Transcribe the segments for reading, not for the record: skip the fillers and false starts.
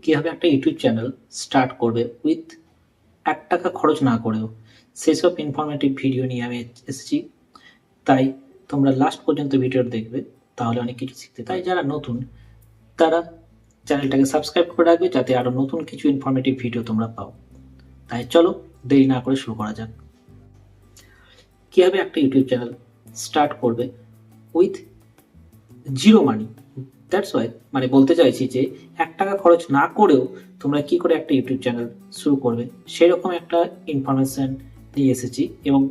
কিভাবে একটা YouTube channel start করবে উইথ ৳১ খরচ না করেও, সেসব ইনফরমেটিভ ভিডিও নিয়ে আমি এসেছি। তাই তোমরা লাস্ট পর্যন্ত ভিডিওটা দেখবে, তাহলে অনেক কিছু শিখতে। তাই যারা নতুন তারা চ্যানেলটাকে সাবস্ক্রাইব করে রাখবে, যাতে আরও নতুন কিছু ইনফরমেটিভ ভিডিও তোমরা পাও। তাই চলো দেরি না করে শুরু করা যাক। কিভাবে একটা ইউটিউব চ্যানেল স্টার্ট করবে with zero money. That's why মানে বলতে চাইছি যে ৳১ খরচ না করেও তোমরা কি করে একটা ইউটিউব চ্যানেল শুরু করবে, সেরকম একটা ইনফরমেশন নিয়ে এসেছি। এবং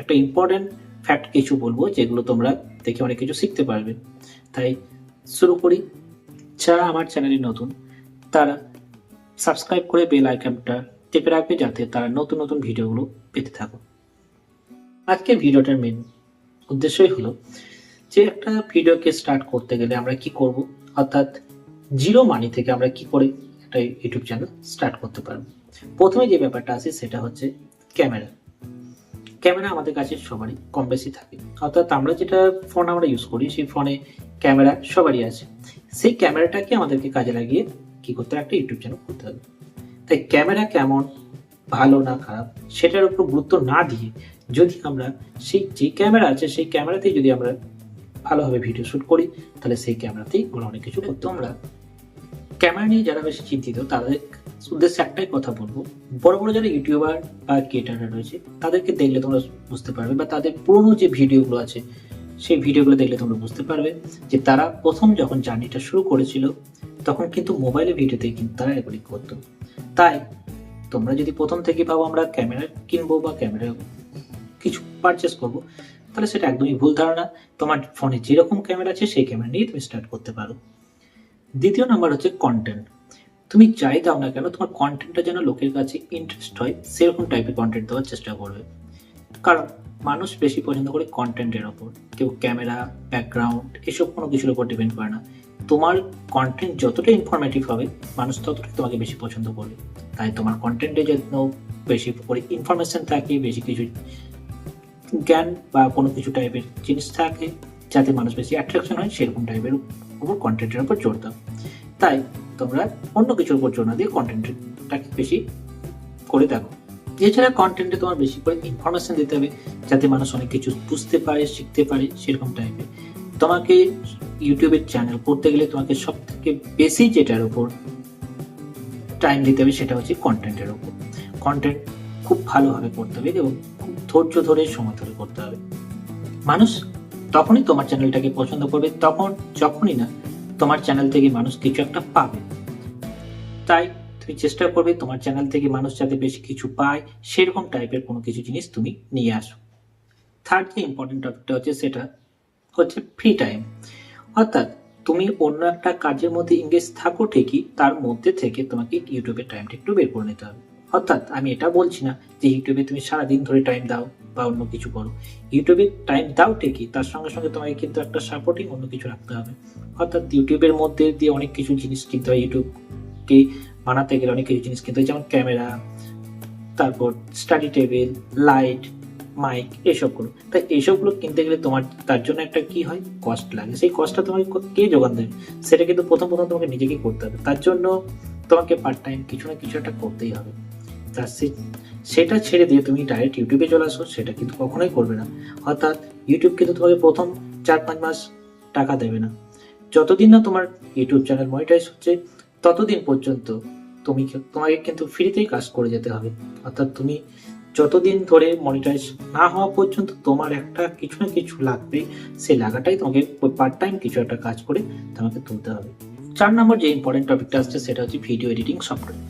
একটা ইম্পর্টেন্ট ফ্যাক্ট কিছু বলবো, যেগুলো তোমরা দেখে অনেক কিছু শিখতে পারবে। তাই শুরু করি। যারা আমার চ্যানেলে নতুন তারা সাবস্ক্রাইব করে বেল আইকনটা টিপে রাখবে, যাতে তারা নতুন নতুন ভিডিওগুলো পেতে থাকো। আজকের ভিডিওটার মেন উদ্দেশ্যই হলো যে একটা ভিডিওকে স্টার্ট করতে গেলে আমরা কি করব, অর্থাৎ জিরো মানি থেকে আমরা কি করে একটা ইউটিউব চ্যানেল স্টার্ট করতে পারবো। প্রথমে যে ব্যাপারটা আছে সেটা হচ্ছে ক্যামেরা। ক্যামেরা আমাদের কাছে সবারই কম বেশি থাকে, অর্থাৎ আমরা যেটা ফোন আমরা ইউজ করি সেই ফোনে ক্যামেরা সবারই আছে। সেই ক্যামেরাটাকে আমাদেরকে কাজে লাগিয়ে কি করতে হবে, একটা ইউটিউব চ্যানেল করতে হবে। তাই ক্যামেরা কেমন, ভালো না খারাপ, সেটার উপর গুরুত্ব না দিয়ে যদি আমরা সেই যে ক্যামেরা আছে সেই ক্যামেরাতেই যদি আমরা ভালোভাবে ভিডিও শ্যুট করি, তাহলে সেই ক্যামেরাতেই আমরা অনেক কিছু করতে। আমরা ক্যামেরা নিয়ে যারা বেশি চিন্তিত তাদের উদ্দেশ্যে একটাই কথা বলবো, বড় বড় যারা ইউটিউবার বা ক্রিয়েটাররা রয়েছে তাদেরকে দেখলে তোমরা বুঝতে পারবে, বা তাদের পুরনো যে ভিডিওগুলো আছে সেই ভিডিওগুলো দেখলে তোমরা বুঝতে পারবে যে তারা প্রথম যখন জার্নিটা শুরু করেছিল তখন কিন্তু মোবাইলে ভিডিওতেই কিন্তু তারা রেকর্ডিং করতো। তাই তোমরা যদি প্রথম থেকে ভাবো আমরা ক্যামেরা কিনবো বা ক্যামেরা কিছু পারচেস করবো, তাহলে সেটা একদমই ভুল ধারণা। তোমার ফোনে যেরকম ক্যামেরা আছে সেই ক্যামেরা নিয়ে তুমি স্টার্ট করতে পারো। দ্বিতীয় নাম্বার হচ্ছে কন্টেন্ট। তুমি যাই দাও না কেন, তোমার কন্টেন্টটা যেন লোকের কাছে ইন্টারেস্ট হয় সেরকম টাইপের কন্টেন্ট দেওয়ার চেষ্টা করবে। কারণ মানুষ বেশি পছন্দ করে কন্টেন্টের ওপর, কেউ ক্যামেরা, ব্যাকগ্রাউন্ড এসব কোনো কিছুর উপর ডিপেন্ড করে না। তোমার কন্টেন্ট যতটা ইনফরমেটিভ হবে মানুষ ততটাই তোমাকে বেশি পছন্দ করবে। তাই তোমার কন্টেন্টে যেন বেশি করে ইনফরমেশন থাকে, বেশি কিছু জ্ঞান বা কোনো কিছু টাইপের জিনিস থাকে, যাতে মানুষ বেশি অ্যাট্রাকশন হয় সেরকম টাইপের উপর কন্টেন্টের উপর জোর দাও। তাই তোমরা অন্য কিছুর উপর জোর না দিয়ে কন্টেন্টটাকে বেশি করে দেখো। এছাড়া কন্টেন্টে তোমার বেশি করে ইনফরমেশন দিতে হবে, যাতে মানুষ অনেক কিছু বুঝতে পারে, শিখতে পারে সেরকম টাইপের। তোমাকে ইউটিউবের চ্যানেল করতে গেলে তোমাকে সব থেকে বেশি যেটার উপর টাইম দিতে হবে সেটা হচ্ছে কন্টেন্টের উপর। কন্টেন্ট খুব ভালোভাবে করতে হবে এবং খুব ধৈর্য ধরে সময় ধরে করতে হবে। মানুষ তখনই তোমার চ্যানেলটাকে পছন্দ করবে যখনই না তোমার চ্যানেল থেকে মানুষ কিছু একটা পাবে। তাই তুমি চেষ্টা করবে তোমার চ্যানেল থেকে মানুষ যাতে বেশি কিছু পায় সেরকম টাইপের কোনো কিছু জিনিস তুমি নিয়ে আসো। থার্ড যে ইম্পর্টেন্ট টপিকটা হচ্ছে সেটা হচ্ছে ফ্রি টাইম। অর্থাৎ তুমি অন্য একটা কাজের মধ্যে এঙ্গেজ থাকো ঠিকই, তার মধ্যে থেকে তোমাকে ইউটিউবের টাইমটা একটু বের করে নিতে হবে। অর্থাৎ আমি এটা বলছি না যে ইউটিউবে তুমি সারাদিন ধরে টাইম দাও বা অন্য কিছু করো। ইউটিউবে টাইম দাও ঠিকই, তার সঙ্গে সঙ্গে তোমাকে কিন্তু একটা সাপোর্টিং অন্য কিছু রাখতে হবে। অর্থাৎ ইউটিউবের মধ্যে দিয়ে অনেক কিছু জিনিস কিনতে হয়, ইউটিউবকে বানাতে গেলে অনেক কিছু জিনিস কিনতে হয়, যেমন ক্যামেরা, তারপর স্টাডি টেবিল, লাইট, মাইক এসবগুলো। তাই এইসবগুলো কিনতে গেলে তোমার তার জন্য একটা কি হয়, কস্ট লাগে। সেই কস্টটা তোমাকে কে যোগান দেবে, সেটা কিন্তু প্রথম তোমাকে নিজেকেই করতে হবে। তার জন্য তোমাকে পার্ট টাইম কিছু না কিছু একটা করতেই হবে। তা সেটা ছেড়ে দিয়ে তুমি ডাইরেক্ট ইউটিউবে চলে আসো, সেটা কিন্তু কখনোই করবে না। অর্থাৎ ইউটিউব কিন্তু তোমাকে প্রথম 4-5 মাস টাকা দেবে না। যতদিন না তোমার ইউটিউব চ্যানেল মনিটাইজ হচ্ছে ততদিন পর্যন্ত তোমাকে কিন্তু ফ্রিতেই কাজ করে যেতে হবে। অর্থাৎ তুমি যতদিন ধরে মনিটাইজ না হওয়া পর্যন্ত তোমার একটা কিছু না কিছু লাগবে, সেই লাগাটাই তোমাকে পার্ট টাইম কিছু একটা কাজ করে তোমাকে তুলতে হবে। 4 নম্বর যে ইম্পর্টেন্ট টপিকটা আসছে সেটা হচ্ছে ভিডিও এডিটিং সফটওয়্যার।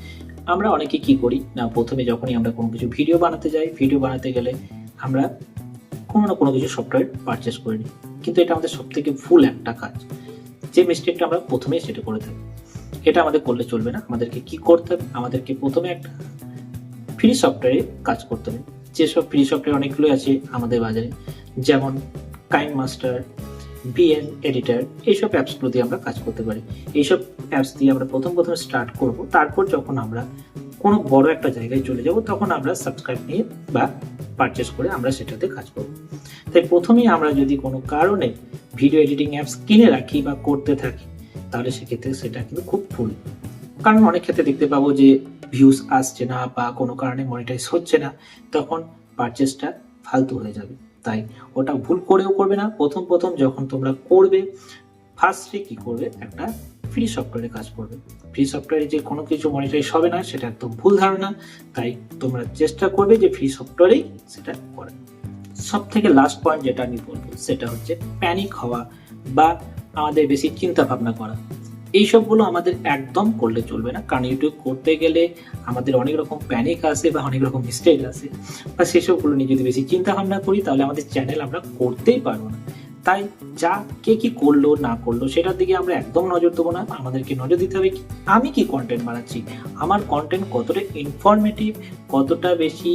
আমরা অনেকে কি করি না, প্রথমে যখনই আমরা কোনো কিছু ভিডিও বানাতে যাই, ভিডিও বানাতে গেলে আমরা কোনো না কোনো কিছু সফটওয়্যার পারচেস করে নিই, কিন্তু এটা আমাদের সব থেকে ভুল একটা কাজ। যে মিস্টেকটা আমরা প্রথমেই সেটা করে থাকি, এটা আমাদের করলে চলবে না। আমাদেরকে কি করতে হবে, আমাদেরকে প্রথমে একটা ফ্রি সফটওয়্যারে কাজ করতে হবে। যেসব ফ্রি সফটওয়্যার অনেকগুলো আছে আমাদের বাজারে, যেমন কাইন মাস্টার, বিএন এডিটর, এইসব অ্যাপসগুলো দিয়ে আমরা কাজ করতে পারি। এইসব অ্যাপস দিয়ে আমরা প্রথমে স্টার্ট করব, তারপর যখন আমরা কোনো বড় একটা জায়গায় চলে যাব তখন আমরা সাবস্ক্রাইব নিয়ে বা পারচেস করে আমরা সেটাতে কাজ করব। তাই প্রথমেই আমরা যদি কোনো কারণে ভিডিও এডিটিং অ্যাপস কিনে রাখি বা করতে থাকি, তাহলে সেক্ষেত্রে সেটা কিন্তু খুব ভুল। কারণ অনেক ক্ষেত্রে দেখতে পাবো যে ভিউজ আসছে না বা কোনো কারণে মনিটাইজ হচ্ছে না, তখন পারচেসটা ফালতু হয়ে যাবে। তাই ওটা ভুল করেও করবে না। প্রথম যখন তোমরা করবে, ফার্স্টে কি করবে, একটা ফ্রি সফটওয়্যারে কাজ করবে। ফ্রি সফটওয়্যারে যে কোনো কিছু মনিটাইজ হবে না সেটা একদম ভুল ধারণা। তাই তোমরা চেষ্টা করবে যে ফ্রি সফটওয়্যারেই সেটা করে। সব থেকে লাস্ট পয়েন্ট যেটা আমি বলবো সেটা হচ্ছে প্যানিক হওয়া বা আমাদের বেশি চিন্তা ভাবনা করা। এইসবগুলো আমাদের একদম করলে চলবে না, কারণ ইউটিউব করতে গেলে আমাদের অনেক রকম প্যানিক আসে বা অনেক রকম মিস্টেক আসে, বা সেসবগুলো নিয়ে যদি বেশি চিন্তা ভাবনা করি তাহলে আমাদের চ্যানেল আমরা করতেই পারবো না। তাই যা কে কি করলো না করলো সেটার দিকে আমরা একদম নজর দেবো না। আমাদেরকে নজর দিতে হবে কি আমি কি কন্টেন্ট বানাচ্ছি, আমার কন্টেন্ট কতটা ইনফরমেটিভ, কতটা বেশি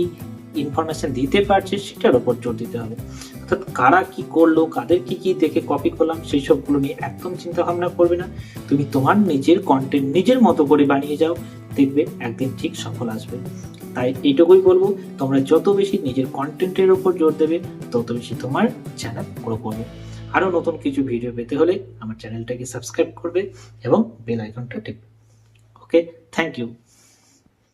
ইনফরমেশন দিতে পারছে সেটার উপর জোর দিতে হবে। অর্থাৎ কারা কি করলো, কাদের কি কি দেখে কপি করলাম সেই সবগুলো নিয়ে একদম চিন্তা ভাবনা করবে না। তুমি তোমার নিজের কন্টেন্ট নিজের মতো করে বানিয়ে যাও, দেখবে একদিন ঠিক সফল আসবে। তাই এইটুকুই বলবো, তোমরা যত বেশি নিজের কন্টেন্টের উপর জোর দেবে তত বেশি তোমার চ্যানেল গ্রো করবে। আরো নতুন কিছু ভিডিও পেতে হলে আমার চ্যানেলটাকে সাবস্ক্রাইব করবে এবং বেল আইকনটা টিপবে। ওকে, থ্যাংক ইউ।